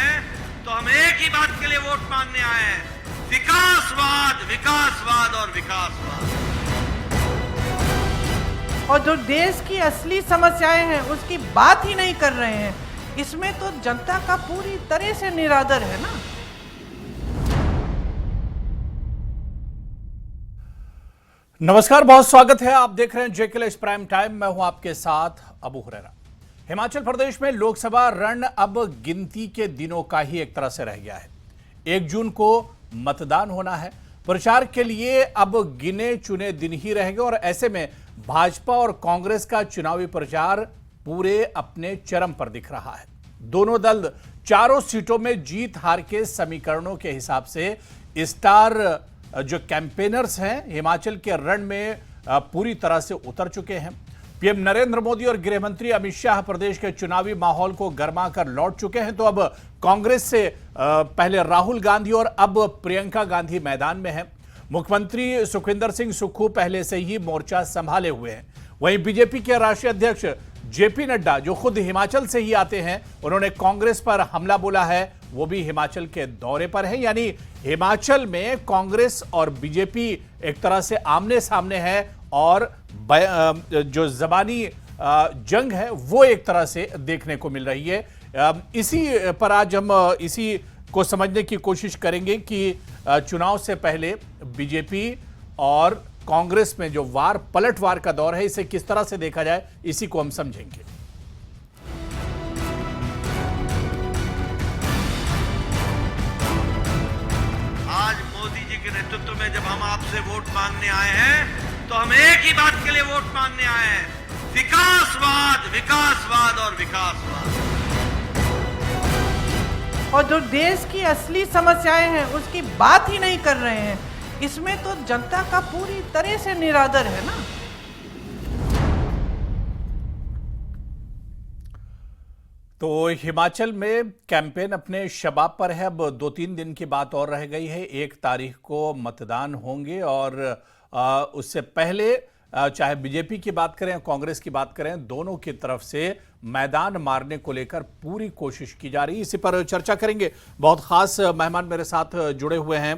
हैं तो हम एक ही बात के लिए वोट मांगने आए हैं, विकासवाद, विकासवाद और विकासवाद। और जो देश की असली समस्याएं हैं उसकी बात ही नहीं कर रहे हैं, इसमें तो जनता का पूरी तरह से निरादर है ना। नमस्कार, बहुत स्वागत है। आप देख रहे हैं जेकेएल प्राइम टाइम। मैं हूं आपके साथ अबू हुरैरा। हिमाचल प्रदेश में लोकसभा रण अब गिनती के दिनों का ही एक तरह से रह गया है। 1 जून को मतदान होना है। प्रचार के लिए अब गिने चुने दिन ही रह गए और ऐसे में भाजपा और कांग्रेस का चुनावी प्रचार पूरे अपने चरम पर दिख रहा है। दोनों दल चारों सीटों में जीत हार के समीकरणों के हिसाब से स्टार जो कैंपेनर्स हैं हिमाचल के रण में पूरी तरह से उतर चुके हैं। पीएम नरेंद्र मोदी और गृह मंत्री अमित शाह प्रदेश के चुनावी माहौल को गर्मा कर लौट चुके हैं। तो अब कांग्रेस से पहले राहुल गांधी और अब प्रियंका गांधी मैदान में हैं। मुख्यमंत्री सुखविंदर सिंह सुक्खू पहले से ही मोर्चा संभाले हुए हैं। वहीं बीजेपी के राष्ट्रीय अध्यक्ष जेपी नड्डा जो खुद हिमाचल से ही आते हैं, उन्होंने कांग्रेस पर हमला बोला है। वो भी हिमाचल के दौरे पर है, यानी हिमाचल में कांग्रेस और बीजेपी एक तरह से आमने सामने है और जो जबानी जंग है वो एक तरह से देखने को मिल रही है। इसी पर आज हम इसी को समझने की कोशिश करेंगे कि चुनाव से पहले बीजेपी और कांग्रेस में जो वार पलटवार का दौर है इसे किस तरह से देखा जाए, इसी को हम समझेंगे। आज मोदी जी के नेतृत्व में जब हम आपसे वोट मांगने आए हैं तो हम एक ही बात के लिए वोट मांगने आए हैं, विकासवाद, विकासवाद और विकासवाद। और जो देश की असली समस्याएं हैं उसकी बात ही नहीं कर रहे हैं, इसमें तो जनता का पूरी तरह से निरादर है ना। तो हिमाचल में कैंपेन अपने शबाब पर है। अब 2-3 दिन की बात और रह गई है। 1 तारीख को मतदान होंगे और उससे पहले चाहे बीजेपी की बात करें कांग्रेस की बात करें, दोनों की तरफ से मैदान मारने को लेकर पूरी कोशिश की जा रही है। इसी पर चर्चा करेंगे। बहुत खास मेहमान मेरे साथ जुड़े हुए हैं।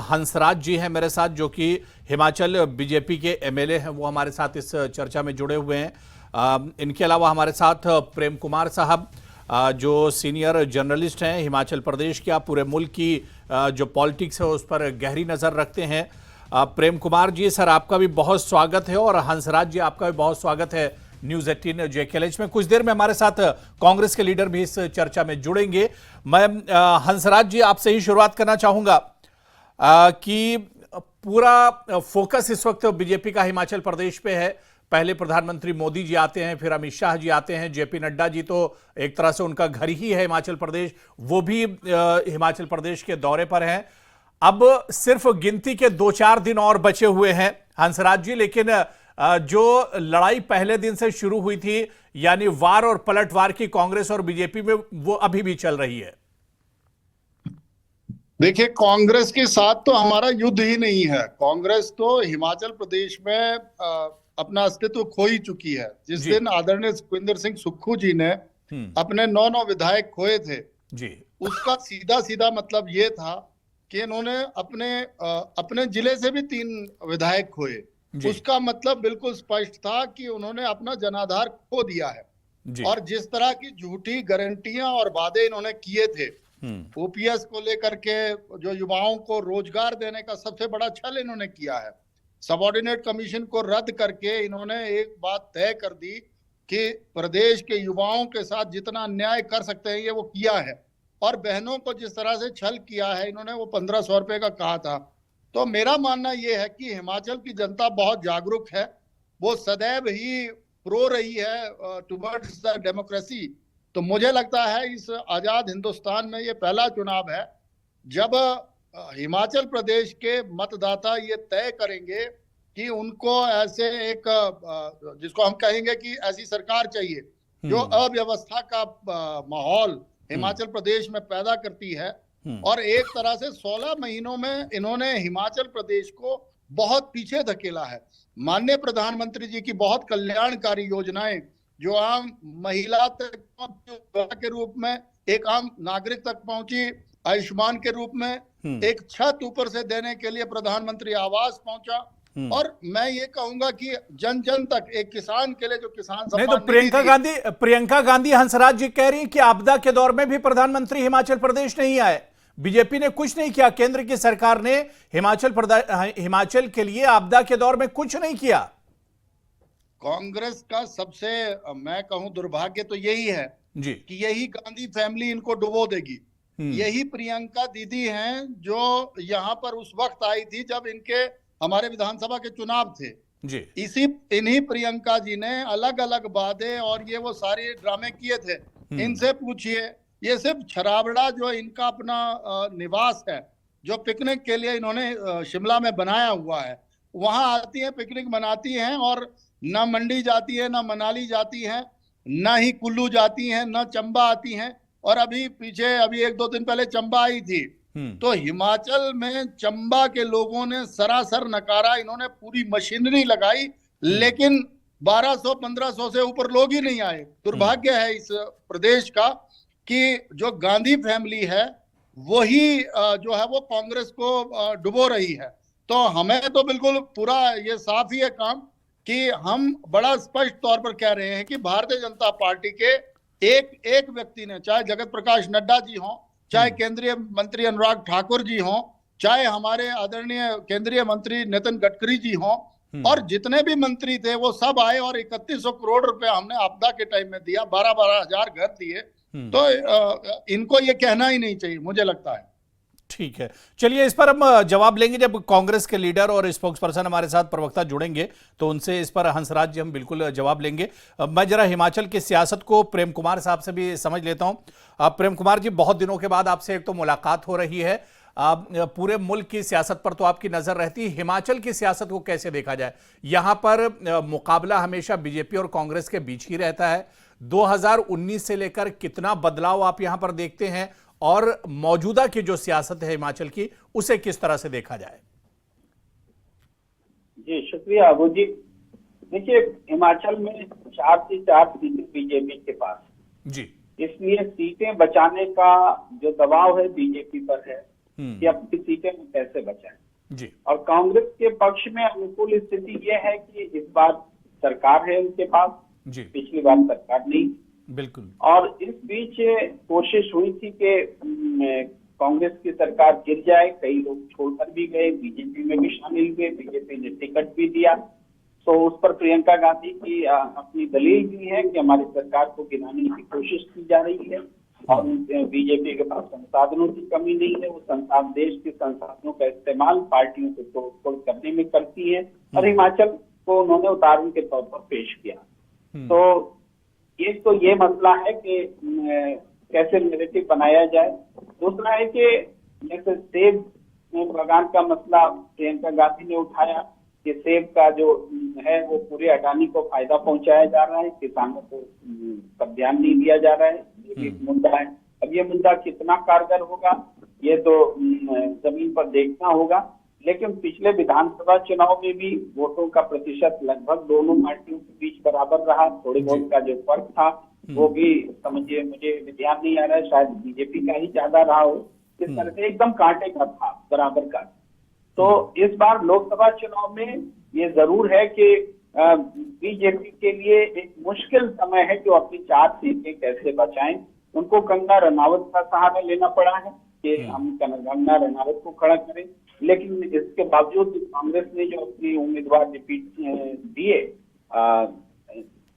हंसराज जी हैं मेरे साथ, जो कि हिमाचल बीजेपी के एमएलए हैं, वो हमारे साथ इस चर्चा में जुड़े हुए हैं। इनके अलावा हमारे साथ प्रेम कुमार साहब जो सीनियर जर्नलिस्ट हैं हिमाचल प्रदेश के, पूरे मुल्क की जो पॉलिटिक्स है उस पर गहरी नज़र रखते हैं। प्रेम कुमार जी सर, आपका भी बहुत स्वागत है और हंसराज जी आपका भी बहुत स्वागत है न्यूज़ 18 जेकेएल में। कुछ देर में हमारे साथ कांग्रेस के लीडर भी इस चर्चा में जुड़ेंगे। मैं हंसराज जी आपसे ही शुरुआत करना चाहूँगा कि पूरा फोकस इस वक्त बीजेपी का हिमाचल प्रदेश पे है। पहले प्रधानमंत्री मोदी जी आते हैं, फिर अमित शाह जी आते हैं, जेपी नड्डा जी तो एक तरह से उनका घर ही है हिमाचल प्रदेश, वो भी हिमाचल प्रदेश के दौरे पर हैं। अब सिर्फ गिनती के 2-4 दिन और बचे हुए हैं हंसराज जी, लेकिन जो लड़ाई पहले दिन से शुरू हुई थी यानी वार और पलटवार की कांग्रेस और बीजेपी में, वो अभी भी चल रही है। देखिए, कांग्रेस के साथ तो हमारा युद्ध ही नहीं है। कांग्रेस तो हिमाचल प्रदेश में अपना अस्तित्व खो ही चुकी है। जिस दिन आदरणीय सुखविंदर सिंह सुक्खू जी ने अपने 9 विधायक खोए थे जी, उसका सीधा सीधा मतलब ये था कि इन्होंने अपने जिले से भी 3 विधायक खोए। उसका मतलब बिल्कुल स्पष्ट था कि उन्होंने अपना जनाधार खो दिया है। और जिस तरह की झूठी गारंटियां और वादे इन्होंने किए थे, ओपीएस को लेकर के जो युवाओं को रोजगार देने का सबसे बड़ा छल इन्होंने किया है। सबऑर्डिनेट कमीशन को रद्द करके इन्होंने एक बात तय कर दी कि प्रदेश के युवाओं के साथ जितना अन्याय कर सकते हैं ये वो किया है। और बहनों को जिस तरह से छल किया है इन्होंने, वो 1500 रुपए का कहा था। तो मेरा मानना यह है कि हिमाचल की जनता बहुत जागरूक है। वो सदैव ही प्रो रही है टुवर्ड्स द डेमोक्रेसी। तो मुझे लगता है इस आजाद हिंदुस्तान में ये पहला चुनाव है जब हिमाचल प्रदेश के मतदाता ये तय करेंगे कि उनको ऐसे एक जिसको हम कहेंगे कि ऐसी सरकार चाहिए जो अव्यवस्था का माहौल हिमाचल प्रदेश में पैदा करती है। और एक तरह से 16 महीनों में इन्होंने हिमाचल प्रदेश को बहुत पीछे धकेला है। माननीय प्रधानमंत्री जी की बहुत कल्याणकारी योजनाएं जो आम महिला के रूप में एक आम नागरिक तक पहुंची आयुष्मान के रूप में, एक छत ऊपर से देने के लिए प्रधानमंत्री आवास पहुंचा, और मैं ये कहूंगा कि जन जन तक एक किसान के लिए जो किसान नहीं तो सम्मान प्रियंका गांधी हंसराज जी कह रही है कि आपदा के दौर में भी प्रधानमंत्री हिमाचल प्रदेश नहीं आए, बीजेपी ने कुछ नहीं किया, केंद्र की सरकार ने हिमाचल के लिए आपदा के दौर में कुछ नहीं किया। कांग्रेस का सबसे मैं कहूं दुर्भाग्य तो यही है जी कि यही गांधी फैमिली इनको डुबो देगी। यही प्रियंका दीदी हैं जो यहाँ पर उस वक्त आई थी जब इनके हमारे विधानसभा के चुनाव थे जी। इन्हीं प्रियंका जी ने अलग अलग वादे और ये वो सारे ड्रामे किए थे। इनसे पूछिए, ये सिर्फ छराबड़ा जो इनका अपना निवास है, जो पिकनिक के लिए इन्होंने शिमला में बनाया हुआ है, वहां आती है, पिकनिक मनाती हैं, और न मंडी जाती है, न मनाली जाती है, न ही कुल्लू जाती हैं, न चंबा आती हैं, और अभी एक दो दिन पहले चंबा आई थी। तो हिमाचल में चंबा के लोगों ने सरासर नकारा, इन्होंने पूरी मशीनरी लगाई, लेकिन 1200-1500 से ऊपर लोग ही नहीं आए। दुर्भाग्य है इस प्रदेश का कि जो गांधी फैमिली है वही जो है वो कांग्रेस को डुबो रही है। तो हमें तो बिल्कुल पूरा ये साफ ही है काम कि हम बड़ा स्पष्ट तौर पर कह रहे हैं कि भारतीय जनता पार्टी के एक व्यक्ति ने, चाहे जगत प्रकाश नड्डा जी हों, चाहे केंद्रीय मंत्री अनुराग ठाकुर जी हों, चाहे हमारे आदरणीय केंद्रीय मंत्री नितिन गडकरी जी हों, और जितने भी मंत्री थे वो सब आए और 3100 करोड़ रुपए हमने आपदा के टाइम में दिया, 12-12 हजार घर दिए। तो इनको ये कहना ही नहीं चाहिए, मुझे लगता है। ठीक है, चलिए इस पर हम जवाब लेंगे जब कांग्रेस के लीडर और स्पोक्स पर्सन हमारे साथ प्रवक्ता जुड़ेंगे, तो उनसे इस पर हंसराज जी हम बिल्कुल जवाब लेंगे। मैं जरा हिमाचल की सियासत को प्रेम कुमार साहब से भी समझ लेता हूं। प्रेम कुमार जी, बहुत दिनों के बाद आपसे एक तो मुलाकात हो रही है, पूरे मुल्क की सियासत पर तो आपकी नजर रहती है, हिमाचल की सियासत को कैसे देखा जाए? यहां पर मुकाबला हमेशा बीजेपी और कांग्रेस के बीच ही रहता है। 2019 से लेकर कितना बदलाव आप यहां पर देखते हैं, और मौजूदा की जो सियासत है हिमाचल की, उसे किस तरह से देखा जाए? जी शुक्रिया अबू जी। देखिए, हिमाचल में 4 से 4 सीटें बीजेपी के पास जी, इसलिए सीटें बचाने का जो दबाव है बीजेपी पर है कि अपनी सीटें में कैसे बचाएं जी। और कांग्रेस के पक्ष में अनुकूल स्थिति यह है कि इस बार सरकार है उनके पास जी, पिछली बार सरकार नहीं, बिल्कुल। और इस बीच कोशिश हुई थी कि कांग्रेस की सरकार गिर जाए, कई लोग छोड़कर भी गए, बीजेपी में भी शामिल हुए, बीजेपी ने टिकट भी दिया। तो उस पर प्रियंका गांधी की अपनी दलील भी है कि हमारी सरकार को गिराने की कोशिश की जा रही है, और बीजेपी के पास संसाधनों की कमी नहीं है, वो देश के संसाधनों का इस्तेमाल पार्टियों को तोड़ करने में करती है, और हिमाचल को उन्होंने उदाहरण के तौर पर पेश किया। तो एक तो ये मसला है कि कैसे नैरेटिव बनाया जाए। दूसरा है कि जैसे सेब बागान का मसला प्रियंका गांधी ने उठाया कि सेब का जो है वो पूरे अडानी को फायदा पहुंचाया जा रहा है, किसानों को पर ध्यान नहीं दिया जा रहा है, ये एक मुद्दा है। अब ये मुद्दा कितना कारगर होगा ये तो जमीन पर देखना होगा, लेकिन पिछले विधानसभा चुनाव में भी वोटों का प्रतिशत लगभग दोनों पार्टियों के बीच बराबर रहा। थोड़े बहुत का जो फर्क था वो भी समझिए, मुझे ध्यान नहीं आ रहा है, शायद बीजेपी का ही ज्यादा रहा हो। इस तरह से एकदम कांटे का था, बराबर का। तो इस बार लोकसभा चुनाव में ये जरूर है कि बीजेपी के लिए एक मुश्किल समय है कि वो अपनी 4 सीटें कैसे बचाएं। उनको कंगना रनावत का सहारा लेना पड़ा है कि हम कंगना रनावत को खड़ा करें, लेकिन इसके बावजूद कांग्रेस ने जो अपनी उम्मीदवार दिए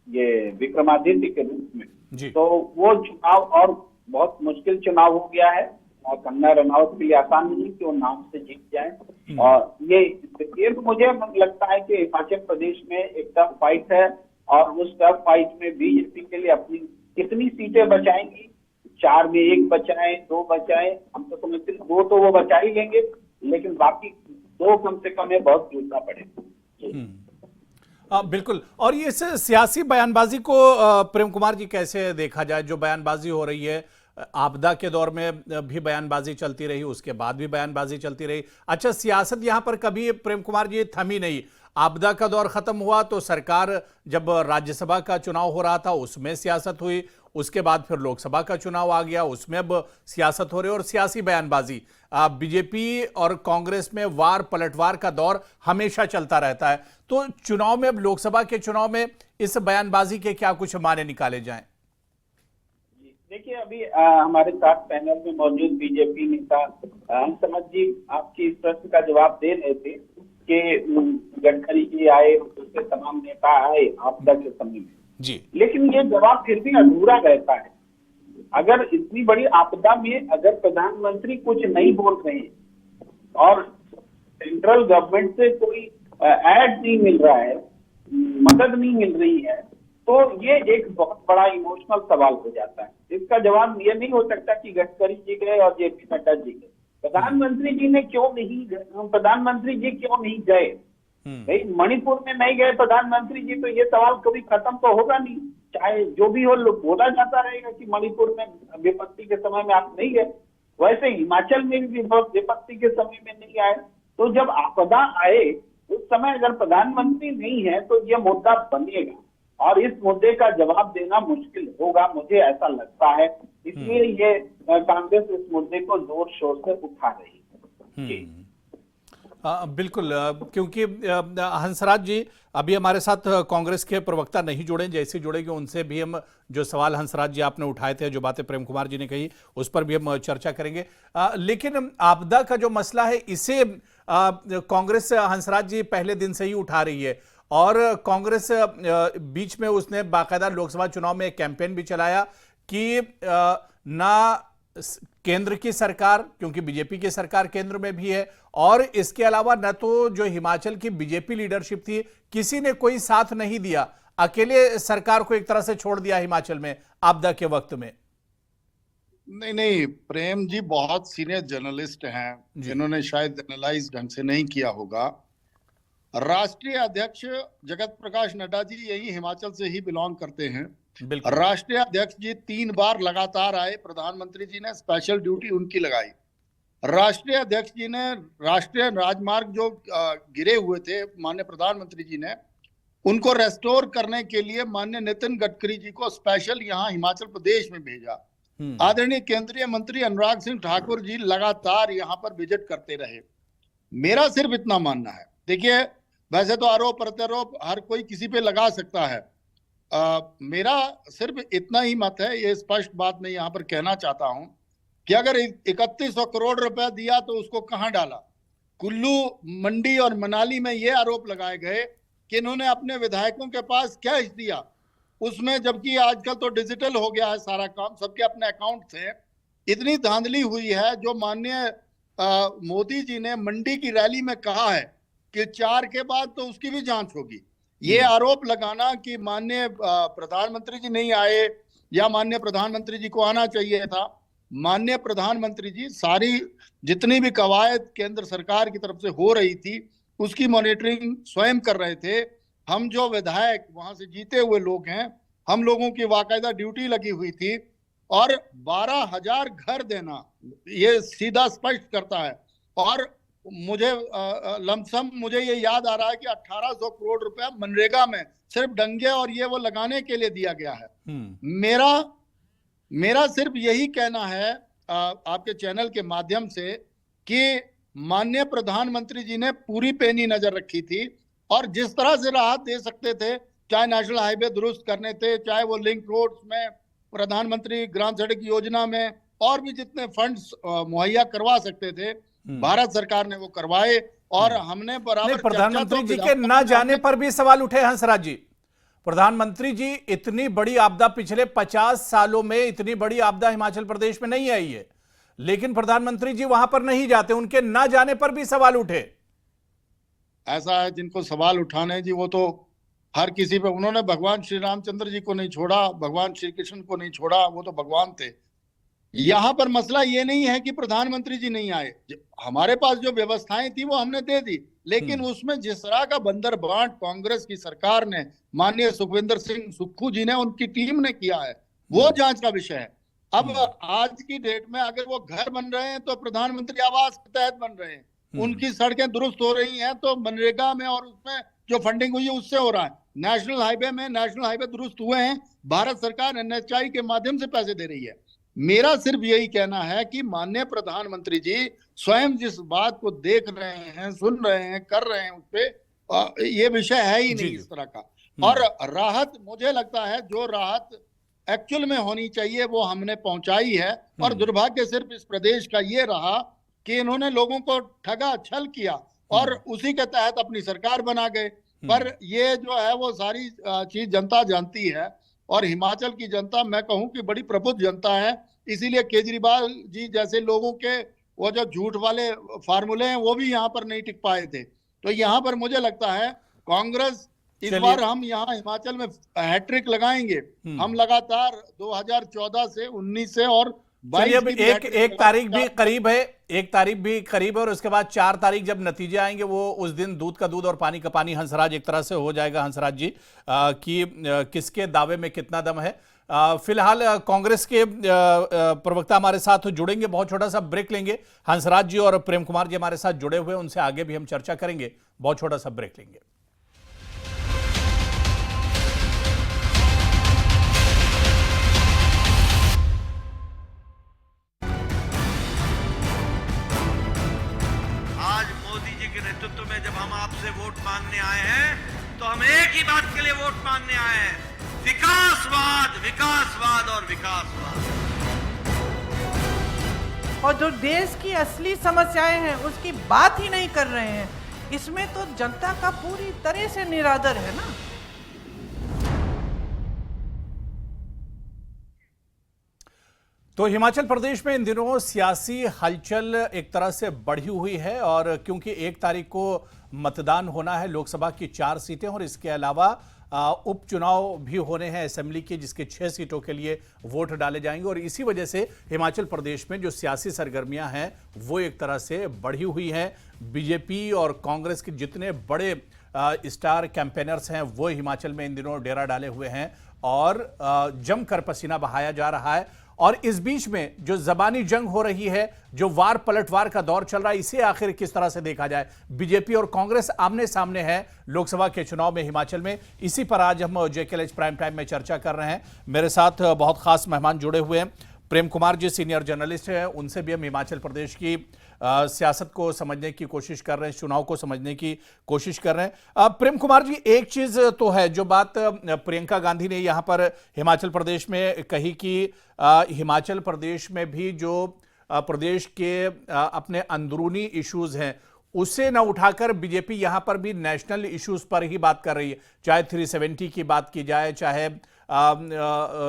ये विक्रमादित्य के रूप में, तो वो चुनाव और बहुत मुश्किल चुनाव हो गया है, और कंगना रनावत के लिए आसान नहीं कि वो नाम से जीत जाए। और ये तो मुझे लगता है कि हिमाचल प्रदेश में एक टफ फाइट है, और उस टफ फाइट में बीजेपी के लिए अपनी कितनी सीटें बचाएंगी, 4 में 1 बचाएं, 2 बचाएं, हम तो समझते 2 तो वो बचा ही लेंगे, लेकिन बाकी 2 कम से कम है बहुत जूझना पड़ेगा। बिल्कुल। और ये सियासी बयानबाजी को प्रेम कुमार जी कैसे देखा जाए? जो बयानबाजी हो रही है, आपदा के दौर में भी बयानबाजी चलती रही, उसके बाद भी बयानबाजी चलती रही। अच्छा, सियासत यहां पर कभी प्रेम कुमार जी थमी नहीं। आपदा का दौर खत्म हुआ तो सरकार, जब राज्यसभा का चुनाव हो रहा था उसमें सियासत हुई, उसके बाद फिर लोकसभा का चुनाव आ गया, उसमें अब सियासत हो रही है और सियासी बयानबाजी। बीजेपी और कांग्रेस में वार पलटवार का दौर हमेशा चलता रहता है। तो चुनाव में, अब लोकसभा के चुनाव में इस बयानबाजी के क्या कुछ माने निकाले जाएं? देखिए, अभी हमारे साथ पैनल में मौजूद बीजेपी नेता हंसराज जी आपकी इस प्रश्न का जवाब दे रहे थे कि गडकरी जी आए, उसके तमाम नेता आए आपदा के समय में जी, लेकिन ये जवाब फिर भी अधूरा रहता है। अगर इतनी बड़ी आपदा में अगर प्रधानमंत्री कुछ नहीं बोल रहे हैं और सेंट्रल गवर्नमेंट से कोई ऐड नहीं मिल रहा है, मदद नहीं मिल रही है, तो ये एक बहुत बड़ा इमोशनल सवाल हो जाता है। इसका जवाब ये नहीं हो सकता कि गडकरी जी गए और जेपी नड्डा जी गए, प्रधानमंत्री जी ने क्यों नहीं, प्रधानमंत्री जी क्यों नहीं गए? भाई मणिपुर में नहीं गए प्रधानमंत्री जी, तो ये सवाल कभी खत्म तो होगा नहीं। चाहे जो भी हो, बोला जाता रहेगा कि मणिपुर में विपत्ति के समय में आप नहीं गए, वैसे हिमाचल में भी विपत्ति के समय में नहीं आए। तो जब आपदा आए उस समय अगर प्रधानमंत्री नहीं है तो ये मुद्दा बनेगा और इस मुद्दे का जवाब देना मुश्किल होगा, मुझे ऐसा लगता है। इसलिए ये कांग्रेस इस मुद्दे को जोर शोर से उठा रही है। बिल्कुल, क्योंकि हंसराज जी अभी हमारे साथ कांग्रेस के प्रवक्ता नहीं जुड़े, जैसे जुड़ेंगे उनसे भी हम जो सवाल हंसराज जी आपने उठाए थे, जो बातें प्रेम कुमार जी ने कही, उस पर भी हम चर्चा करेंगे। लेकिन आपदा का जो मसला है, इसे कांग्रेस, हंसराज जी, पहले दिन से ही उठा रही है और कांग्रेस बीच में उसने बाकायदा लोकसभा चुनाव में एक कैंपेन भी चलाया कि ना केंद्र की सरकार, क्योंकि बीजेपी की सरकार केंद्र में भी है, और इसके अलावा न तो जो हिमाचल की बीजेपी लीडरशिप थी, किसी ने कोई साथ नहीं दिया, अकेले सरकार को एक तरह से छोड़ दिया हिमाचल में आपदा के वक्त में। नहीं, प्रेम जी बहुत सीनियर जर्नलिस्ट हैं जिन्होंने शायद एनालाइज ढंग से नहीं किया होगा। राष्ट्रीय अध्यक्ष जगत प्रकाश नड्डा जी यही हिमाचल से ही बिलोंग करते हैं। राष्ट्रीय अध्यक्ष जी 3 बार लगातार आए, प्रधानमंत्री जी ने स्पेशल ड्यूटी उनकी लगाई। राष्ट्रीय अध्यक्ष जी ने राष्ट्रीय राजमार्ग जो गिरे हुए थे, माननीय प्रधानमंत्री जी ने उनको रेस्टोर करने के लिए माननीय नितिन गडकरी जी को स्पेशल यहाँ हिमाचल प्रदेश में भेजा। आदरणीय केंद्रीय मंत्री अनुराग सिंह ठाकुर जी लगातार यहाँ पर विजिट करते रहे। मेरा सिर्फ इतना मानना है, देखिए वैसे तो आरोप प्रत्यारोप हर कोई किसी पे लगा सकता है, मेरा सिर्फ इतना ही मत है, ये स्पष्ट बात मैं यहाँ पर कहना चाहता हूं कि अगर 3100 करोड़ रुपया दिया तो उसको कहां डाला। कुल्लू, मंडी और मनाली में ये आरोप लगाए गए कि इन्होंने अपने विधायकों के पास कैश दिया उसमें, जबकि आजकल तो डिजिटल हो गया है सारा काम, सबके अपने अकाउंट थे। इतनी धांधली हुई है, जो माननीय मोदी जी ने मंडी की रैली में कहा है कि 4 के बाद तो उसकी भी जांच होगी। ये आरोप लगाना कि माननीय प्रधानमंत्री जी नहीं आए या माननीय प्रधानमंत्री जी को आना चाहिए था, माननीय प्रधानमंत्री जी सारी जितनी भी कवायद केंद्र सरकार की तरफ से हो रही थी उसकी मॉनिटरिंग स्वयं कर रहे थे। हम जो विधायक वहां से जीते हुए लोग हैं, हम लोगों की बाकायदा ड्यूटी लगी हुई थी और 12,000 घर देना ये सीधा स्पष्ट करता है। और मुझे लमसम मुझे ये याद आ रहा है कि 1800 करोड़ रुपया मनरेगा में सिर्फ डंगे और ये वो लगाने के लिए दिया गया है। मेरा सिर्फ यही कहना है आपके चैनल के माध्यम से कि माननीय प्रधानमंत्री जी ने पूरी पैनी नजर रखी थी और जिस तरह से राहत दे सकते थे, चाहे नेशनल हाईवे दुरुस्त करने थे, चाहे वो लिंक रोड्स में, प्रधानमंत्री ग्राम सड़क योजना में और भी जितने फंड्स मुहैया करवा सकते थे, भारत सरकार ने वो करवाए। और हमने बराबर प्रधानमंत्री जी के न जाने पर भी सवाल उठे हंसराज जी। प्रधानमंत्री जी, इतनी बड़ी आपदा पिछले 50 सालों में इतनी बड़ी आपदा हिमाचल प्रदेश में नहीं आई है, लेकिन प्रधानमंत्री जी वहां पर नहीं जाते, उनके न जाने पर भी सवाल उठे। ऐसा है जिनको सवाल उठाने जी, वो तो हर किसी पे, उन्होंने भगवान श्री रामचंद्र जी को नहीं छोड़ा, भगवान श्री कृष्ण को नहीं छोड़ा, वो तो भगवान थे। यहाँ पर मसला ये नहीं है कि प्रधानमंत्री जी नहीं आए, हमारे पास जो व्यवस्थाएं थी वो हमने दे दी, लेकिन उसमें जिस तरह का बंदर बांट कांग्रेस की सरकार ने, माननीय सुखविंदर सिंह सुक्खू जी ने, उनकी टीम ने किया है, वो जांच का विषय है। अब आज की डेट में अगर वो घर बन रहे हैं तो प्रधानमंत्री आवास के तहत बन रहे हैं, उनकी सड़कें दुरुस्त हो रही हैं तो मनरेगा में और उसमें जो फंडिंग हुई है उससे हो रहा है। नेशनल हाईवे दुरुस्त हुए हैं, भारत सरकार NHAI के माध्यम से पैसे दे रही है। मेरा सिर्फ यही कहना है कि माननीय प्रधानमंत्री जी स्वयं जिस बात को देख रहे हैं, सुन रहे हैं, कर रहे हैं, उस पे ये विषय है ही नहीं इस तरह का। और राहत, मुझे लगता है जो राहत एक्चुअल में होनी चाहिए वो हमने पहुंचाई है। और दुर्भाग्य सिर्फ इस प्रदेश का ये रहा कि इन्होंने लोगों को ठगा, छल किया और उसी के तहत अपनी सरकार बना गए। पर ये जो है वो सारी चीज जनता जानती है और हिमाचल की जनता, मैं कहूं कि बड़ी प्रबुद्ध जनता है। इसीलिए केजरीवाल जी जैसे लोगों के वो जो झूठ वाले फार्मूले हैं वो भी यहाँ पर नहीं टिक पाए थे। तो यहाँ पर मुझे लगता है कांग्रेस इस बार हम यहाँ हिमाचल में हैट्रिक लगाएंगे। हम लगातार 2014 से 19 से और 22 की एक तारीख भी करीब है, एक तारीख भी करीब है और उसके बाद 4 तारीख जब नतीजे आएंगे वो उस दिन दूध का दूध और पानी का पानी हंसराज एक तरह से हो जाएगा। हंसराज जी कि किसके दावे में कितना दम है। फिलहाल कांग्रेस के प्रवक्ता हमारे साथ जुड़ेंगे, बहुत छोटा सा ब्रेक लेंगे। हंसराज जी और प्रेम कुमार जी हमारे साथ जुड़े हुए, उनसे आगे भी हम चर्चा करेंगे। बहुत छोटा सा ब्रेक लेंगे। नेतृत्व में जब हम आपसे वोट मांगने आए हैं तो हम एक ही बात के लिए वोट मांगने आए हैं, विकासवाद, विकासवाद और विकासवाद। और जो देश की असली समस्याएं हैं उसकी बात ही नहीं कर रहे हैं। इसमें तो जनता का पूरी तरह से निरादर है ना। तो हिमाचल प्रदेश में इन दिनों सियासी हलचल एक तरह से बढ़ी हुई है और क्योंकि 1 तारीख को मतदान होना है लोकसभा की 4 सीटें और इसके अलावा उपचुनाव भी होने हैं असेंबली के, जिसके 6 सीटों के लिए वोट डाले जाएंगे और इसी वजह से हिमाचल प्रदेश में जो सियासी सरगर्मियां हैं वो एक तरह से बढ़ी हुई हैं। बीजेपी और कांग्रेस के जितने बड़े स्टार कैंपेनर्स हैं वो हिमाचल में इन दिनों डेरा डाले हुए हैं और जमकर पसीना बहाया जा रहा है। और इस बीच में जो जबानी जंग हो रही है, जो वार पलटवार का दौर चल रहा है, इसे आखिर किस तरह से देखा जाए। बीजेपी और कांग्रेस आमने सामने है लोकसभा के चुनाव में हिमाचल में। इसी पर आज हम JKLH प्राइम टाइम में चर्चा कर रहे हैं। मेरे साथ बहुत खास मेहमान जुड़े हुए हैं। प्रेम कुमार जी सीनियर जर्नलिस्ट हैं, उनसे भी हम हिमाचल प्रदेश की सियासत को समझने की कोशिश कर रहे हैं, चुनाव को समझने की कोशिश कर रहे हैं। प्रेम कुमार जी, एक चीज तो है जो बात प्रियंका गांधी ने यहां पर हिमाचल प्रदेश में कही कि हिमाचल प्रदेश में भी जो प्रदेश के अपने अंदरूनी इश्यूज हैं उसे न उठाकर बीजेपी यहां पर भी नेशनल इश्यूज पर ही बात कर रही है। चाहे 370 की बात की जाए, चाहे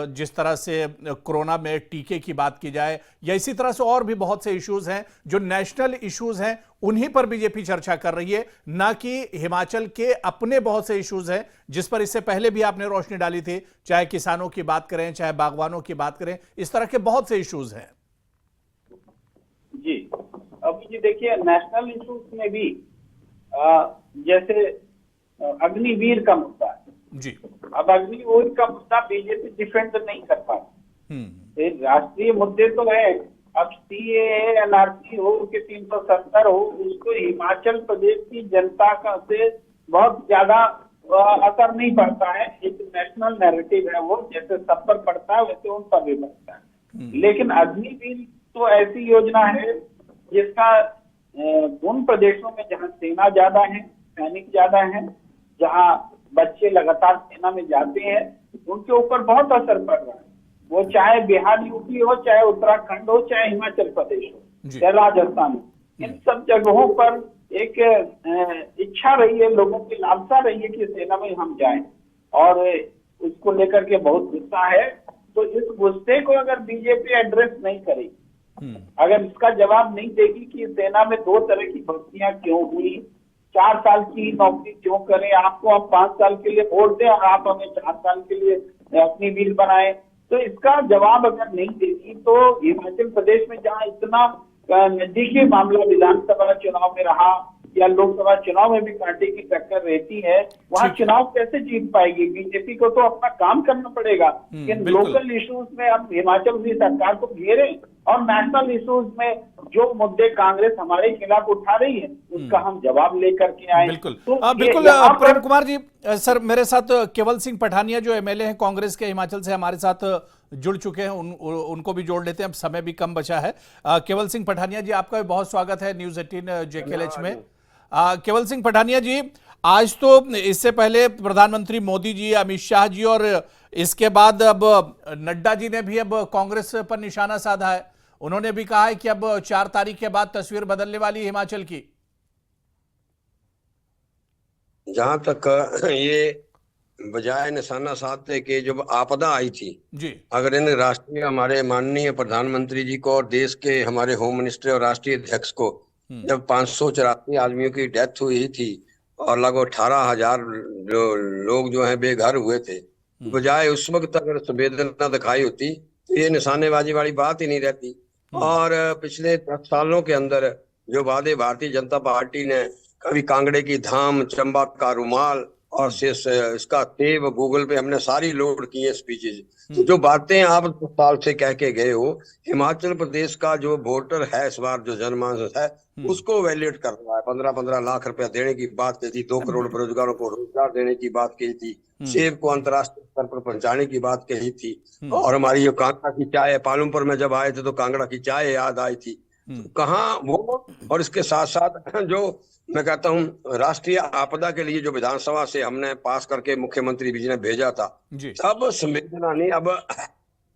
जिस तरह से कोरोना में टीके की बात की जाए, या इसी तरह से और भी बहुत से इश्यूज हैं जो नेशनल इश्यूज हैं, उन्हीं पर बीजेपी चर्चा कर रही है, ना कि हिमाचल के अपने बहुत से इश्यूज हैं जिस पर इससे पहले भी आपने रोशनी डाली थी। चाहे किसानों की बात करें, चाहे बागवानों की बात करें, इस तरह के बहुत से इश्यूज हैं। जी, अब जी देखिए, नेशनल इश्यूज में भी जैसे अग्निवीर का मुद्दा है जी। अब अग्निवीर का मुद्दा बीजेपी डिफेंड नहीं कर पाती। राष्ट्रीय मुद्दे तो है, अब CAA NRC हो कि 370 हो, उसको हिमाचल प्रदेश की जनता का से बहुत ज्यादा असर नहीं पड़ता है। एक नेशनल नैरेटिव है वो, जैसे सब पर पड़ता है वैसे उन पर भी पड़ता है। लेकिन अग्निवीर तो ऐसी योजना है जिसका उन प्रदेशों में जहाँ सेना ज्यादा है, सैनिक ज्यादा है, जहाँ बच्चे लगातार सेना में जाते हैं, उनके ऊपर बहुत असर पड़ रहा है। वो चाहे बिहार, यूपी हो, चाहे उत्तराखंड हो, चाहे हिमाचल प्रदेश हो, चाहे राजस्थान हो, इन सब जगहों पर एक इच्छा रही है, लोगों की लालसा रही है कि सेना में हम जाएं, और उसको लेकर के बहुत गुस्सा है। तो इस गुस्से को अगर बीजेपी एड्रेस नहीं करेगी, अगर इसका जवाब नहीं देगी कि सेना में 2 तरह की भर्तियां क्यों हुई, 4 साल की नौकरी क्यों करें, आपको हम 5 साल के लिए वोट दें और आप हमें 4 साल के लिए अपनी बिल बनाएं, तो इसका जवाब अगर नहीं देगी तो हिमाचल प्रदेश में जहां इतना नजदीकी मामला विधानसभा चुनाव में रहा या लोकसभा चुनाव में भी पार्टी की टक्कर रहती है, वहां चुनाव कैसे जीत पाएगी। बीजेपी को तो अपना काम करना पड़ेगा कि लोकल इश्यूज में हम हिमाचल की सरकार को घेरें और नेशनल इश्यूज में जो मुद्दे कांग्रेस हमारे खिलाफ उठा रही है उसका हम जवाब लेकर के आए। बिल्कुल तो बिल्कुल यहाँ पर- प्रेम कुमार जी, सर मेरे साथ केवल सिंह पठानिया जो एमएलए हैं कांग्रेस के हिमाचल से हमारे साथ जुड़ चुके हैं, उनको भी जोड़ लेते हैं, अब समय भी कम बचा है। केवल सिंह पठानिया जी, आपका भी बहुत स्वागत है न्यूज 18 JKLH में। केवल सिंह पठानिया जी, आज तो इससे पहले प्रधानमंत्री मोदी जी, अमित शाह जी और इसके बाद अब नड्डा जी ने भी अब कांग्रेस पर निशाना साधा है। उन्होंने भी कहा है कि अब 4 तारीख के बाद तस्वीर बदलने वाली है हिमाचल की। जहां तक ये बजाय निशाना साधते कि जब आपदा आई थी जी, अगर इन राष्ट्रीय हमारे माननीय प्रधानमंत्री जी को और देश के हमारे होम मिनिस्टर और राष्ट्रीय अध्यक्ष को जब 584 आदमियों की डेथ हुई थी और लगभग 18,000 लोग जो हैं बेघर हुए थे, बजाय उस वक्त अगर संवेदना दिखाई होती तो ये निशानेबाजी वाली बात ही नहीं रहती। और पिछले 10 सालों के अंदर जो वादे भारतीय जनता पार्टी ने, कभी कांगड़े की धाम, चंबा का रुमाल और इसका सेब गूगल पे हमने सारी लोड की है स्पीचेज, जो बातें आप 10 साल से कह के गए हो, हिमाचल प्रदेश का जो वोटर है इस बार जो जनमानस है उसको वैलिडेट कर रहा है। 15-15 लाख रुपया देने की बात की थी, 2 करोड़ बेरोजगारों को रोजगार देने की बात की थी, सेब को अंतर्राष्ट्रीय स्तर पर पहुंचाने की बात कही थी। और हमारी जो कांगड़ा की चाय, पालमपुर में जब आए थे तो कांगड़ा की चाय याद आई थी। तो कहाँ वो, और इसके साथ साथ जो मैं कहता हूँ राष्ट्रीय आपदा के लिए जो विधानसभा से हमने पास करके मुख्यमंत्री जी ने भेजा था, अब संवेदना नहीं, अब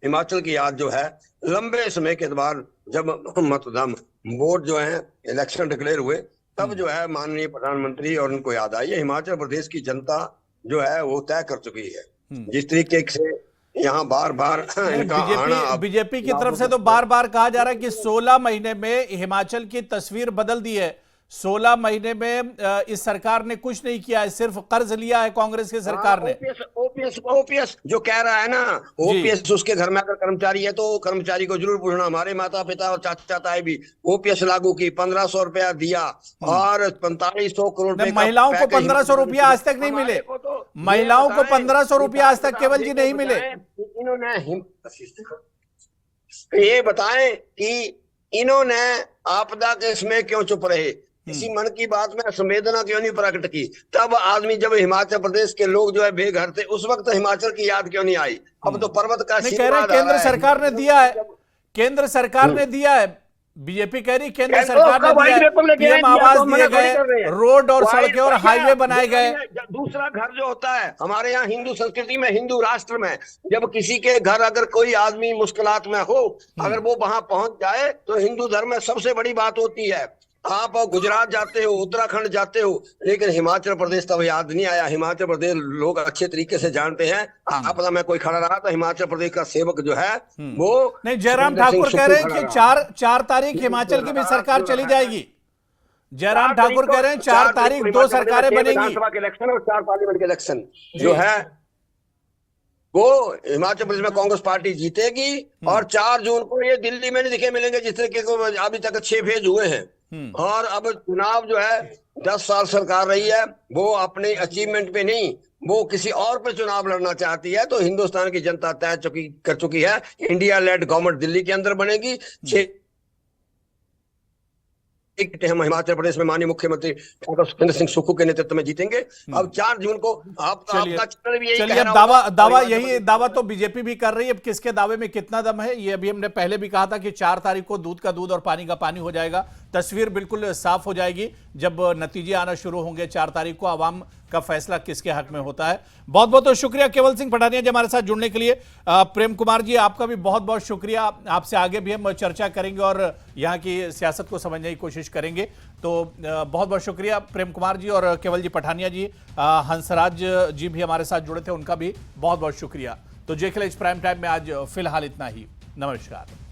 हिमाचल की याद जो है लंबे समय के बाद जब मतदान वोट जो है इलेक्शन डिक्लेयर हुए तब जो है माननीय प्रधानमंत्री और उनको याद आई है। हिमाचल प्रदेश की जनता जो है वो तय कर चुकी है। जिस तरीके से यहाँ बार बार इनका आना, बीजेपी की तरफ से तो बार बार कहा जा रहा है कि 16 महीने में हिमाचल की तस्वीर बदल दी है। 16 महीने में इस सरकार ने कुछ नहीं किया है, सिर्फ कर्ज लिया है कांग्रेस की सरकार ने। ओपीएस जो कह रहा है ना, ओपीएस उसके घर में अगर कर्मचारी है तो कर्मचारी को जरूर पूछना। हमारे माता पिता और चाचा ताए भी ओपीएस लागू की, 1500 रुपया दिया और 4500 करोड़ रुपए। महिलाओं को 1500 रुपया आज तक नहीं मिले, महिलाओं को 1500 रुपया आज तक केवल जी नहीं मिले। इन्होंने ये बताएं कि इन्होंने आपदा के इसमें क्यों चुप रहे, किसी मन की बात में संवेदना क्यों नहीं प्रकट की। तब आदमी जब हिमाचल प्रदेश के लोग जो है बेघर थे उस वक्त हिमाचल की याद क्यों नहीं आई। अब तो पर्वत का कह रहे केंद्र सरकार ने दिया है, केंद्र सरकार ने दिया है, बीजेपी कह रही केंद्र सरकार ने दिया है, पीएम आवास दिए गए, रोड और सड़कें और हाईवे बनाए गए। दूसरा घर जो होता है हमारे यहाँ हिंदू संस्कृति में, हिंदू राष्ट्र में, जब किसी के घर अगर कोई आदमी मुश्किलात में हो, अगर वो वहां पहुंच जाए तो हिंदू धर्म में सबसे बड़ी बात होती है। आप गुजरात जाते हो, उत्तराखंड जाते हो, लेकिन हिमाचल प्रदेश तब याद नहीं आया। हिमाचल प्रदेश लोग अच्छे तरीके से जानते हैं। आपदा में कोई खड़ा रहा तो हिमाचल प्रदेश का सेवक जो है वो नहीं। जयराम ठाकुर कह रहे हैं कि 4 तारीख हिमाचल की भी सरकार चली जाएगी। जयराम ठाकुर कह रहे हैं 4 तारीख 2 सरकारें बनेंगी। विधानसभा के इलेक्शन और 4 पार्लियामेंट के इलेक्शन जो है वो हिमाचल प्रदेश में कांग्रेस पार्टी जीतेगी। और 4 जून को ये दिल्ली में नहीं दिखे मिलेंगे जिस तरीके को अभी तक 6 फेज हुए हैं। और अब चुनाव जो है 10 साल सरकार रही है, वो अपने अचीवमेंट पे नहीं, वो किसी और पे चुनाव लड़ना चाहती है। तो हिंदुस्तान की जनता तय कर चुकी है, इंडिया लेड गवर्नमेंट दिल्ली के अंदर बनेगी। 6 हम हिमाचल प्रदेश में माननीय मुख्यमंत्री डॉक्टर सुखविंदर सिंह सुक्खू के नेतृत्व में जीतेंगे। अब 4 जून को आपका चैनल भी यही कह रहा होगा। दावा यही दावा तो बीजेपी भी कर रही है। अब किसके दावे में कितना दम है ये अभी हमने पहले भी कहा था कि 4 तारीख को दूध का दूध और पानी का पानी हो जाएगा। तस्वीर बिल्कुल साफ हो जाएगी जब नतीजे आना शुरू होंगे। 4 तारीख को आवाम का फैसला किसके हक में होता है। बहुत बहुत शुक्रिया केवल सिंह पठानिया जी हमारे साथ जुड़ने के लिए। प्रेम कुमार जी आपका भी बहुत बहुत शुक्रिया। आपसे आगे भी हम चर्चा करेंगे और यहाँ की सियासत को समझने की कोशिश करेंगे। तो बहुत बहुत शुक्रिया प्रेम कुमार जी और केवल जी पठानिया जी। हंसराज जी भी हमारे साथ जुड़े थे, उनका भी बहुत बहुत शुक्रिया। तो JKLH प्राइम टाइम में आज फिलहाल इतना ही। नमस्कार।